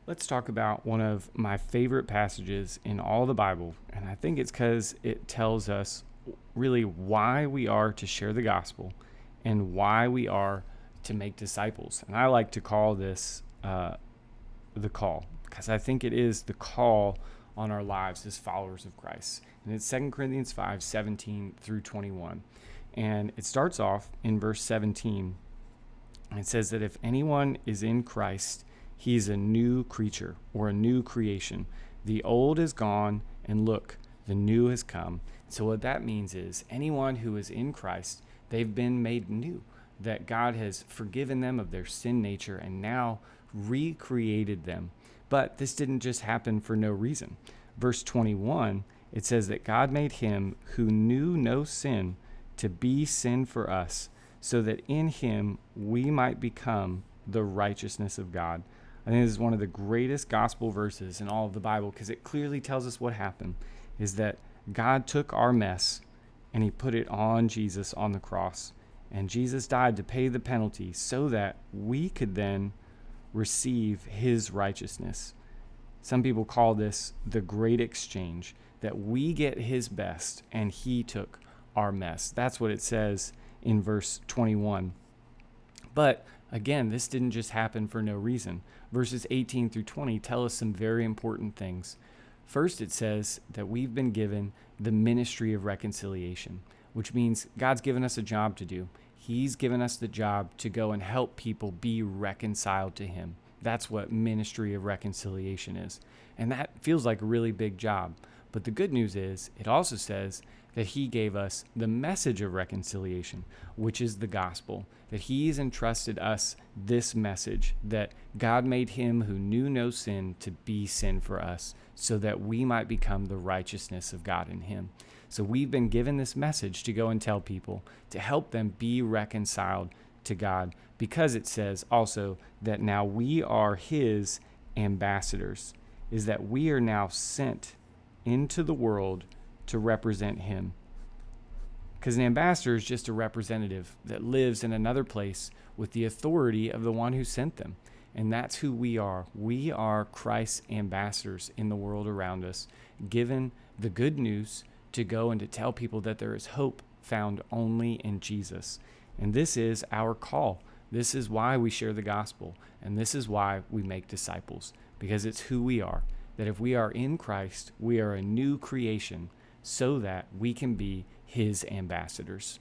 Let's talk about one of my favorite passages in all the Bible, and I think it's because it tells us really why we are to share the gospel and why we are to make disciples. And I like to call this the call, because I think it is the call on our lives as followers of Christ. And it's 2 Corinthians 5:17 through 21. And it starts off in verse 17. And it says that if anyone is in Christ, he's a new creature or a new creation. The old is gone, and look, the new has come. So what that means is anyone who is in Christ, they've been made new, that God has forgiven them of their sin nature and now recreated them. But this didn't just happen for no reason. Verse 21, it says that God made him who knew no sin to be sin for us, so that in him we might become the righteousness of God. I think this is one of the greatest gospel verses in all of the Bible, because it clearly tells us what happened is that God took our mess and he put it on Jesus on the cross. And Jesus died to pay the penalty so that we could then receive his righteousness. Some people call this the great exchange, that we get his best and he took our mess. That's what it says in verse 21. But again, this didn't just happen for no reason. Verses 18 through 20 tell us some very important things. First, it says that we've been given the ministry of reconciliation, which means God's given us a job to do. He's given us the job to go and help people be reconciled to him. That's what ministry of reconciliation is. And that feels like a really big job. But the good news is, it also says that he gave us the message of reconciliation, which is the gospel, that he's entrusted us this message, that God made him who knew no sin to be sin for us, so that we might become the righteousness of God in him. So we've been given this message to go and tell people, to help them be reconciled to God, because it says also that now we are his ambassadors, is that we are now sent into the world to represent him. Because an ambassador is just a representative that lives in another place with the authority of the one who sent them. And that's who we are. We are Christ's ambassadors in the world around us, given the good news to go and to tell people that there is hope found only in Jesus. And this is our call. This is why we share the gospel. And this is why we make disciples, because it's who we are. That if we are in Christ, we are a new creation, so that we can be his ambassadors.